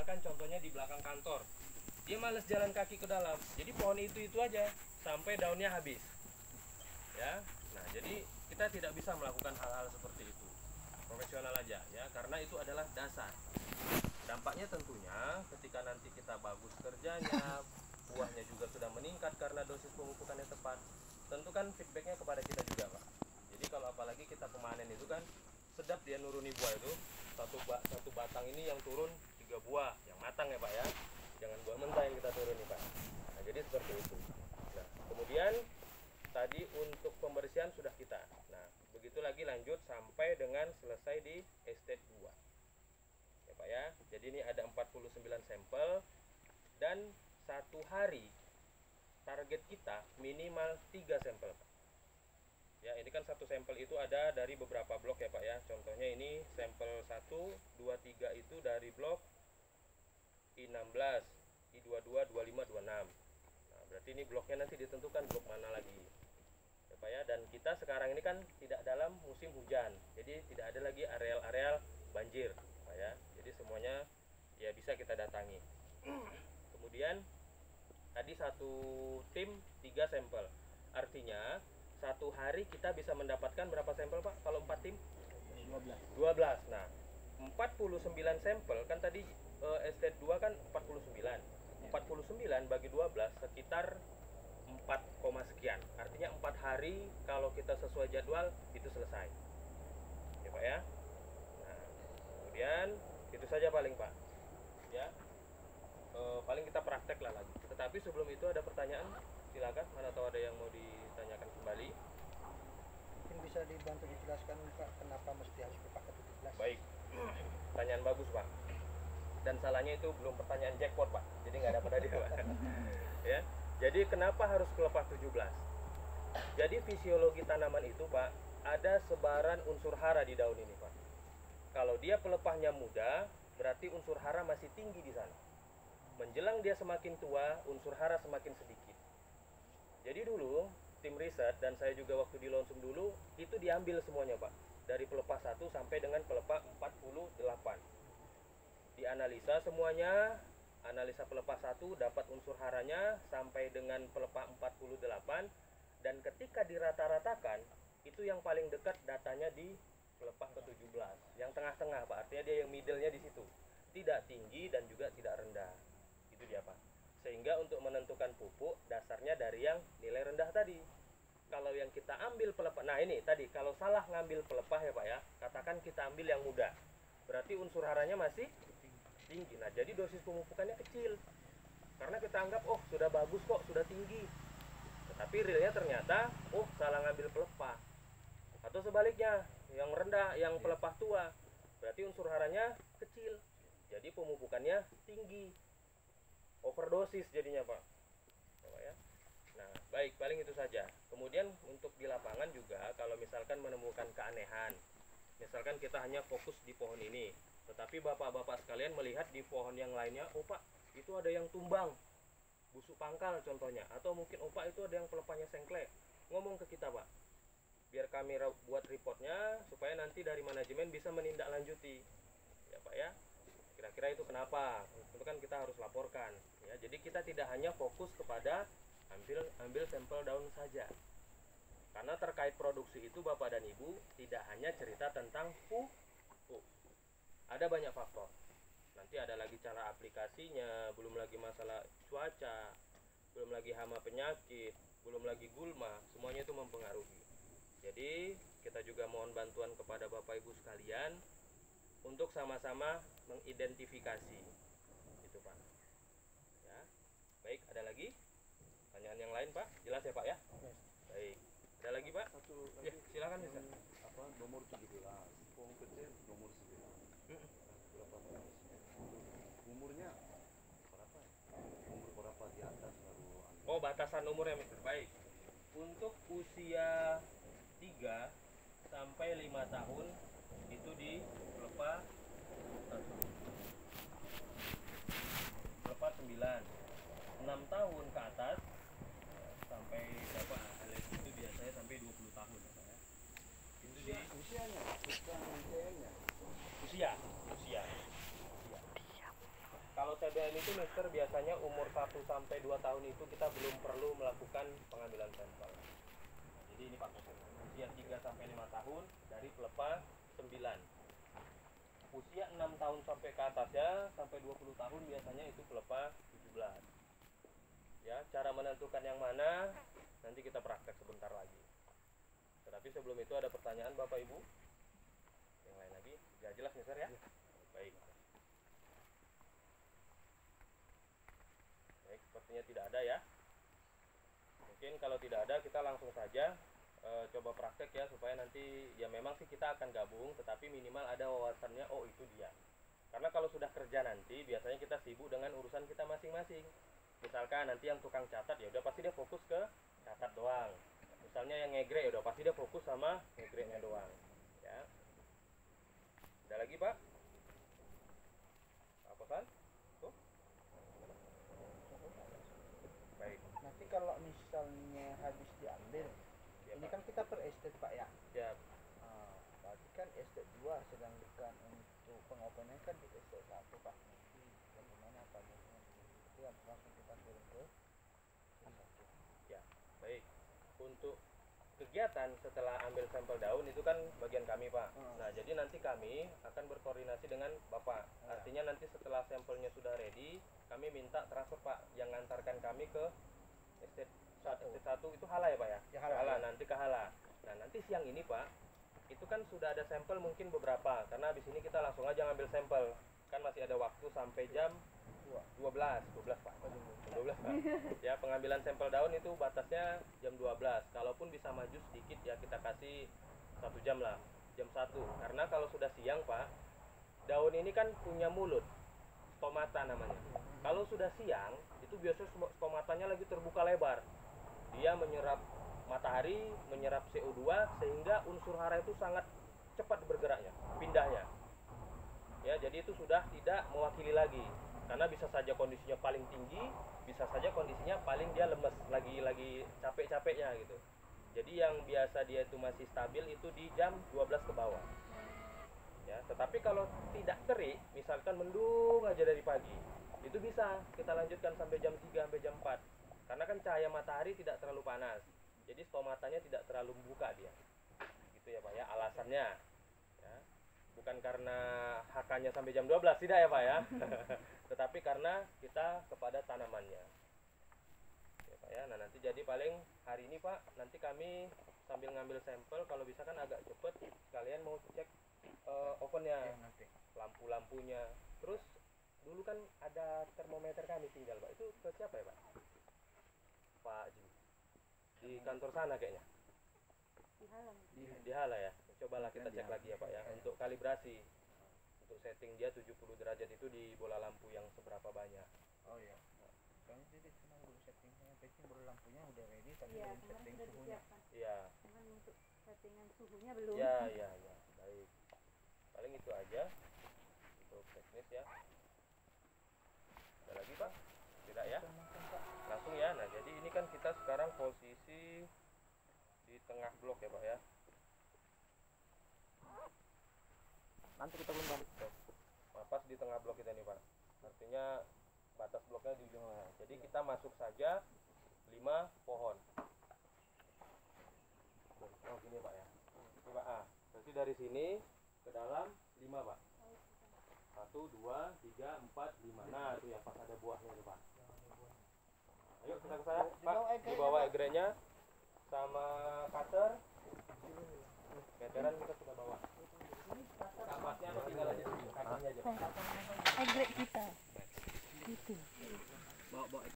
misalkan contohnya di belakang kantor, dia males jalan kaki ke dalam, jadi pohon itu aja sampai daunnya habis. Ya, nah jadi kita tidak bisa melakukan hal-hal seperti itu. Profesional aja ya, karena itu adalah dasar. Dampaknya tentunya ketika nanti kita bagus kerjanya, buahnya juga sudah meningkat karena dosis pemupukan yang tepat. Tentu kan feedbacknya kepada kita juga, Pak. Jadi kalau apalagi kita pemanen itu kan sedap dia nuruni buah itu. Satu batang ini yang turun 3 buah yang matang ya, Pak ya. Jangan buah mentah yang kita turuni, Pak. Nah, jadi seperti itu. Nah, kemudian tadi untuk pembersihan sudah kita. Nah, begitu lagi lanjut sampai dengan selesai di estate 2. Ya, Pak ya. Jadi ini ada 49 sampel dan satu hari target kita minimal 3 sampel, Pak. Ya, ini kan satu sampel itu ada dari beberapa blok ya, Pak ya. Contohnya ini sampel 1, 2, 3 itu dari blok I16, I22, 25, 26. Nah, berarti ini bloknya nanti ditentukan blok mana lagi. Ya, Pak ya, dan kita sekarang ini kan tidak dalam musim hujan. Jadi tidak ada lagi areal-areal banjir, Pak ya. Jadi semuanya ya bisa kita datangi. Kemudian tadi satu tim 3 sampel. Artinya satu hari kita bisa mendapatkan berapa sampel, Pak? Kalau 4 tim? 12. Nah, 49 sampel kan tadi estate 2 kan 49. 49 bagi 12 sekitar 4, sekian. Artinya 4 hari kalau kita sesuai jadwal itu selesai. Ya, Pak ya. Nah, kemudian itu saja paling, Pak. Ya. Paling kita praktek lah lagi. Tetapi sebelum itu ada pertanyaan, silakan. Mana tahu ada yang mau ditanyakan kembali. Mungkin bisa dibantu dijelaskan, Pak, kenapa mesti harus berpakai 17? Baik, pertanyaan bagus, Pak. Dan salahnya itu belum pertanyaan jackpot, Pak. Jadi nggak dapat hadiah, Pak. Ya. Jadi kenapa harus pelepah 17? Jadi fisiologi tanaman itu, Pak, ada sebaran unsur hara di daun ini, Pak. Kalau dia pelepahnya muda, berarti unsur hara masih tinggi di sana. Menjelang dia semakin tua, unsur hara semakin sedikit. Jadi dulu tim riset dan saya juga waktu di Lonsum dulu itu diambil semuanya, Pak, dari pelepah 1 sampai dengan pelepah 48. Dianalisa semuanya, analisa pelepah 1 dapat unsur haranya sampai dengan pelepah 48, dan ketika dirata-ratakan itu yang paling dekat datanya di pelepah ke-17, yang tengah-tengah, Pak. Artinya dia yang middle-nya di situ. Tidak tinggi dan juga tidak rendah. Itu dia, Pak. Sehingga untuk menentukan pupuk dasarnya dari yang nilai rendah tadi. Kalau yang kita ambil pelepah, nah ini tadi kalau salah ngambil pelepah ya, Pak ya, katakan kita ambil yang muda, berarti unsur haranya masih tinggi. Nah, jadi dosis pemupukannya kecil karena kita anggap oh sudah bagus kok, sudah tinggi, tetapi realnya ternyata oh salah ngambil pelepah. Atau sebaliknya, yang rendah, yang pelepah tua, berarti unsur haranya kecil, jadi pemupukannya tinggi, overdosis jadinya, Pak. Ya. Nah, baik, paling itu saja. Kemudian untuk di lapangan juga, kalau misalkan menemukan keanehan, misalkan kita hanya fokus di pohon ini, tetapi bapak-bapak sekalian melihat di pohon yang lainnya, oh Pak, itu ada yang tumbang, busuk pangkal contohnya, atau mungkin oh Pak, itu ada yang pelepahnya sengklek, ngomong ke kita, Pak, biar kami buat reportnya supaya nanti dari manajemen bisa menindaklanjuti, ya Pak ya. Kira-kira itu kenapa? Itu kan kita harus laporkan, ya. Jadi kita tidak hanya fokus kepada ambil sampel daun saja. Karena terkait produksi itu Bapak dan Ibu tidak hanya cerita tentang pupuk. Ada banyak faktor. Nanti ada lagi cara aplikasinya, belum lagi masalah cuaca, belum lagi hama penyakit, belum lagi gulma, semuanya itu mempengaruhi. Jadi kita juga mohon bantuan kepada Bapak Ibu sekalian untuk sama-sama mengidentifikasi itu, Pak. Ya. Baik, ada lagi pertanyaan yang lain, Pak? Jelas ya, Pak ya? Yes. Baik. Ada lagi, Pak? Satu Ya, lagi, silakan bisa. nomor 17, pohon kecil nomor 9. Berapa bagus? Umurnya berapa? Umur berapa di atas baru? Oh, batasan umurnya, Mister. Baik. Untuk usia 3 sampai 5 tahun itu di pelepah 9. 6 tahun ke atas sampai berapa? Itu biasanya sampai 20 tahun ya. Itu di Usianya, bukan usianya. usia. TBM itu Mister biasanya umur 1 sampai 2 tahun itu kita belum perlu melakukan pengambilan sampel. Jadi ini Pak Kosen. Usia 3 sampai 5 tahun dari pelepah 9. Usia 6 tahun sampai ke atasnya sampai 20 tahun biasanya itu pelepah 17. Ya, cara menentukan yang mana nanti kita praktek sebentar lagi. Tetapi sebelum itu ada pertanyaan Bapak Ibu? Yang lain lagi? Sudah jelas Mister ya? Baik. Baik, sepertinya tidak ada ya. Mungkin kalau tidak ada kita langsung saja coba praktek ya, supaya nanti ya memang sih kita akan gabung, tetapi minimal ada wawasannya, oh itu dia. Karena kalau sudah kerja nanti biasanya kita sibuk dengan urusan kita masing-masing. Misalkan nanti yang tukang catat ya udah pasti dia fokus ke catat doang. Misalnya yang ngegrek ya udah pasti dia fokus sama ngegreknya doang. Ya. Ada lagi Pak? Pak Kosan? Tuh. Baik. Nanti kalau misalnya habis diambil, Ya, ini Pak. kan kita per estate Pak ya. Ya, Berarti kan estate 2, sedangkan untuk pengopennya kan di estate 1 Pak. Bagaimana Pak? Itu yang langsung kita kirim ke satu. ya. Baik. Untuk kegiatan setelah ambil sampel daun itu kan bagian kami Pak. Nah jadi nanti kami akan berkoordinasi dengan Bapak. Artinya nanti setelah sampelnya sudah ready, kami minta transfer Pak yang ngantarkan kami ke estate 1 itu Hala ya Pak ya? Ya, Hala. Nanti ke Hala. Nah nanti siang ini Pak, itu kan sudah ada sampel mungkin beberapa, karena habis ini kita langsung aja ngambil sampel. Kan masih ada waktu sampai jam 12 Pak. Jam 12 Pak. Ya, pengambilan sampel daun itu batasnya jam 12. Kalaupun bisa maju sedikit ya kita kasih 1 jam lah, jam 1. Karena kalau sudah siang Pak, daun ini kan punya mulut, stomata namanya. Kalau sudah siang, itu biasanya stomatanya lagi terbuka lebar. Dia menyerap matahari, menyerap CO2 sehingga unsur hara itu sangat cepat bergeraknya, pindahnya. Ya, jadi itu sudah tidak mewakili lagi. Karena bisa saja kondisinya paling tinggi, bisa saja kondisinya paling dia lemes, lagi capek-capeknya gitu. Jadi yang biasa dia itu masih stabil itu di jam 12 ke bawah. Ya, tetapi kalau tidak terik, misalkan mendung aja dari pagi, itu bisa kita lanjutkan sampai jam 3 sampai jam 4. Karena kan cahaya matahari tidak terlalu panas. Jadi stomatanya tidak terlalu membuka dia. Gitu ya Pak ya, alasannya. Ya. Bukan karena HK-nya sampai jam 12, tidak ya Pak ya. Tetapi karena kita kepada tanamannya. Ya Pak ya. Nah nanti jadi paling hari ini Pak, nanti kami sambil ngambil sampel, kalau bisa kan agak cepet, kalian mau cek ovennya, lampu-lampunya. Terus dulu kan ada termometer kami tinggal Pak, itu ke siapa ya Pak? Pak Jim. Di kantor sana kayaknya. Di Hala ya. Cobalah kita cek lagi ya Pak ya, untuk kalibrasi. Untuk setting dia 70 derajat itu di bola lampu yang seberapa banyak. Oh iya. Soalnya jadi cuma dulu settingnya, setting baru lampunya udah ready, tapi Iya, belum kemarin setting sudah suhunya. disiapkan. Iya. Cuman untuk settingan suhunya belum. Ya. Baik. Paling itu aja untuk teknis ya. Ada lagi Pak? Tidak ya? Langsung ya. Nah, jadi ini kan kita sekarang posisi di tengah blok ya Pak ya. Nanti kita belum balik. Nah, pas di tengah blok kita nih Pak. Artinya batas bloknya di ujung tengah. Jadi kita masuk saja 5 pohon. Oh gini Pak ya. Ini Pak. Berarti dari sini ke dalam 5 Pak. 1, 2, 3, 4, 5. Nah itu ya pas ada buahnya tuh Pak. Ayo kita ke sana Pak. Di bawah egrenya sama cutter. Meteran kita sudah bawa. Kapasnya apa tinggal aja sini. Kakinya aja. Egrek kita. Gitu. Bawa